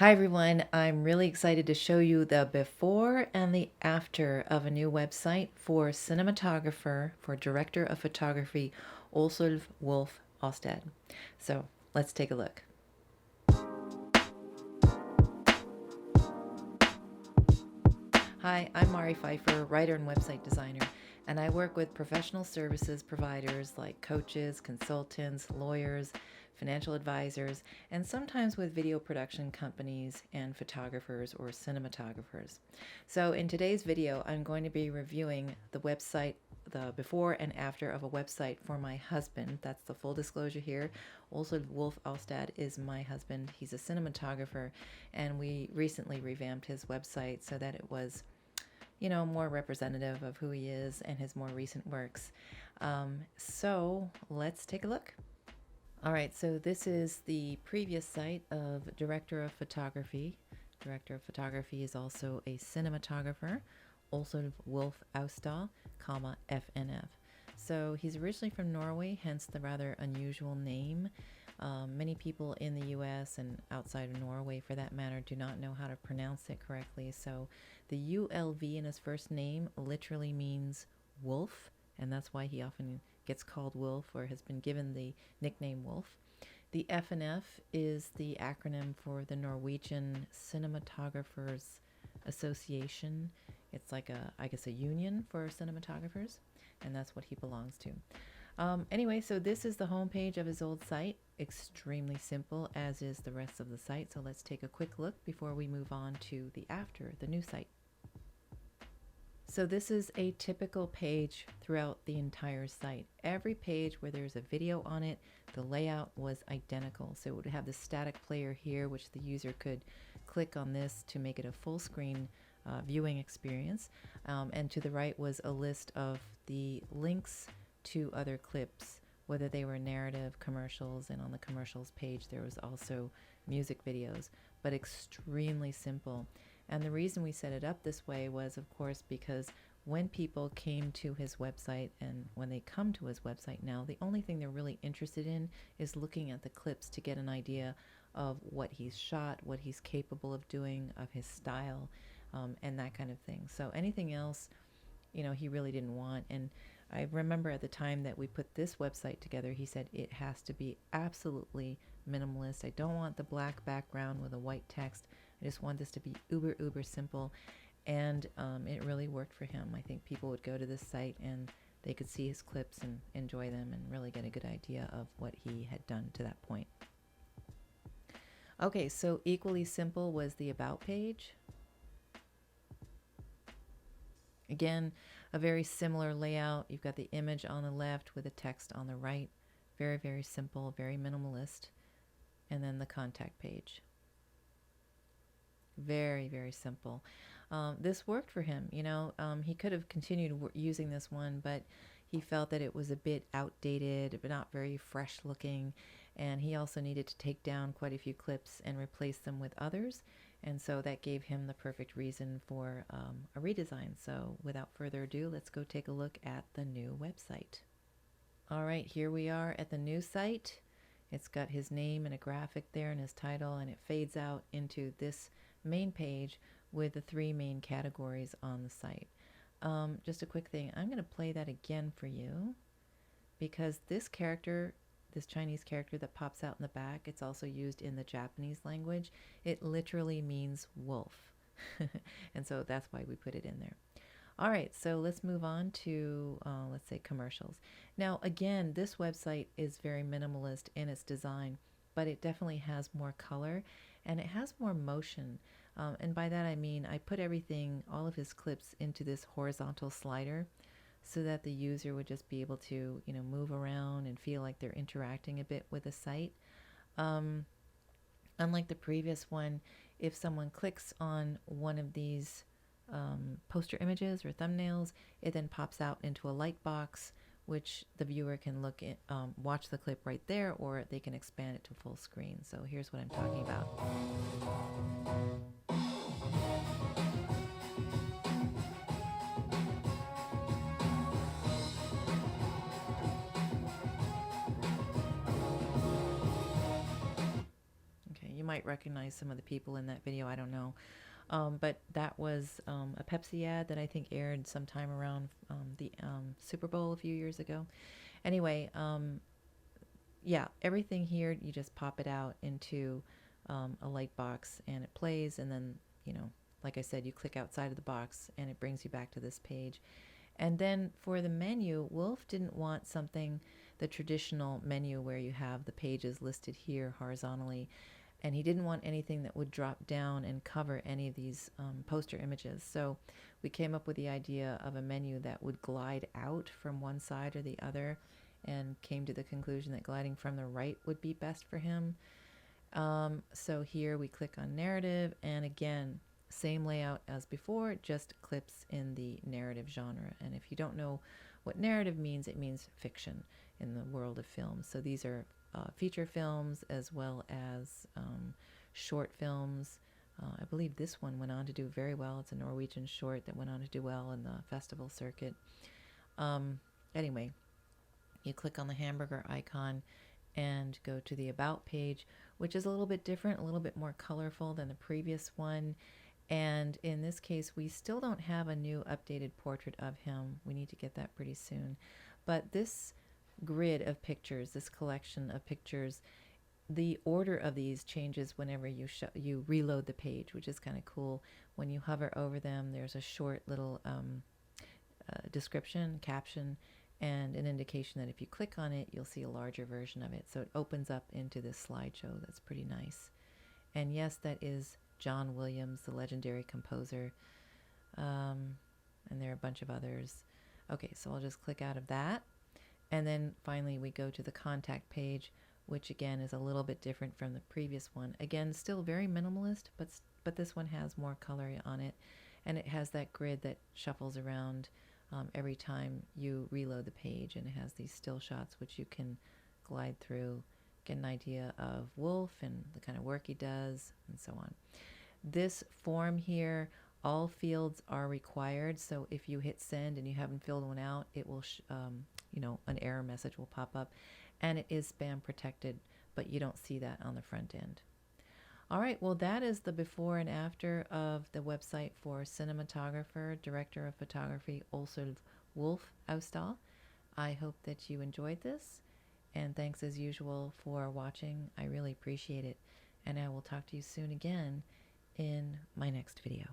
Hi everyone, I'm really excited to show you the before and the after of a new website for cinematographer, for director of photography, Aasulv Wolf Austad. So let's take a look. Hi, I'm Mari Pfeiffer, writer and website designer, and I work with professional services providers like coaches, consultants, lawyers, financial advisors, and sometimes with video production companies and photographers or cinematographers. So in today's video, I'm going to be reviewing the website, the before and after of a website for my husband. That's the full disclosure here. Also, Wolf Austad is my husband. He's a cinematographer, and we recently revamped his website so that it was more representative of who he is and his more recent works. So let's take a look. All right, so this is the previous site of Director of Photography. Director of Photography is also a cinematographer, also Wolf Austad, FNF. So he's originally from Norway, hence the rather unusual name. Many people in the US and outside of Norway, for that matter, do not know how to pronounce it correctly. So the ULV in his first name literally means wolf, and that's why he often gets called Wolf or has been given the nickname Wolf. The FNF is the acronym for the Norwegian Cinematographers Association. It's like I guess a union for cinematographers, and that's what he belongs to. Anyway, so this is the homepage of his old site. Extremely simple, as is the rest of the site. So let's take a quick look before we move on to the after, the new site. So this is a typical page throughout the entire site. Every page where there's a video on it, the layout was identical. So it would have the static player here, which the user could click on this to make it a full screen viewing experience. And to the right was a list of the links to other clips, whether they were narrative, commercials, and on the commercials page there was also music videos, but extremely simple. And the reason we set it up this way was, of course, because when people came to his website, and when they come to his website now, the only thing they're really interested in is looking at the clips to get an idea of what he's shot, what he's capable of doing, of his style, and that kind of thing. So anything else, he really didn't want. And I remember at the time that we put this website together, he said it has to be absolutely minimalist. I don't want the black background with a white text. I just want this to be uber simple. And it really worked for him. I think people would go to this site and they could see his clips and enjoy them and really get a good idea of what he had done to that point. Okay, so equally simple was the About page. Again, a very similar layout. You've got the image on the left with the text on the right. Very simple, very minimalist. And then the contact page. Very simple. This worked for him. He could have continued using this one, but he felt that it was a bit outdated, but not very fresh looking. And he also needed to take down quite a few clips and replace them with others. And so that gave him the perfect reason for a redesign. So without further ado, let's go take a look at the new website. All right, here we are at the new site. It's got his name and a graphic there and his title, and it fades out into this main page with the three main categories on the site. Just a quick thing, I'm going to play that again for you because this character, this Chinese character that pops out in the back, it's also used in the Japanese language. It literally means wolf. And so that's why we put it in there. All right, so let's move on to, let's say, commercials. Now, again, this website is very minimalist in its design, but it definitely has more color and it has more motion. And by that I mean I put everything, all of his clips, into this horizontal slider so that the user would just be able to, move around and feel like they're interacting a bit with the site. Unlike the previous one, if someone clicks on one of these poster images or thumbnails, it then pops out into a light box, which the viewer can look at, watch the clip right there, or they can expand it to full screen. So here's what I'm talking about. might recognize some of the people in that video. I don't know. But that was a Pepsi ad that I think aired sometime around the Super Bowl a few years ago. Anyway, yeah, everything here, you just pop it out into a light box and it plays. And then, you know, like I said, you click outside of the box and it brings you back to this page. And then for the menu, Wolf didn't want something, the traditional menu where you have the pages listed here horizontally. And he didn't want anything that would drop down and cover any of these poster images. So we came up with the idea of a menu that would glide out from one side or the other, and came to the conclusion that gliding from the right would be best for him. So here we click on narrative, and again, same layout as before, just clips in the narrative genre. And if you don't know what narrative means, it means fiction in the world of film. So these are feature films as well as short films. I believe this one went on to do very well. It's a Norwegian short that went on to do well in the festival circuit. Anyway, you click on the hamburger icon and go to the About page, which is a little bit different, a little bit more colorful than the previous one. And in this case, we still don't have a new updated portrait of him. We need to get that pretty soon. But this grid of pictures, this collection of pictures, the order of these changes whenever you reload the page, which is kind of cool. When you hover over them, there's a short little description, caption, and an indication that if you click on it, you'll see a larger version of it. So it opens up into this slideshow. That's pretty nice. And yes, that is John Williams, the legendary composer. And there are a bunch of others. Okay, so I'll just click out of that. And then finally we go to the contact page, which again is a little bit different from the previous one. Again, still very minimalist, but this one has more color on it. And it has that grid that shuffles around every time you reload the page. And it has these still shots, which you can glide through, get an idea of Wolf and the kind of work he does, and so on. This form here, all fields are required. So if you hit send and you haven't filled one out, it will, you know, an error message will pop up. And it is spam protected, but you don't see that on the front end. All right, well, that is the before and after of the website for cinematographer, director of photography, Aasulv Wolf Austad. I hope that you enjoyed this, and thanks as usual for watching. I really appreciate it, and I will talk to you soon again in my next video.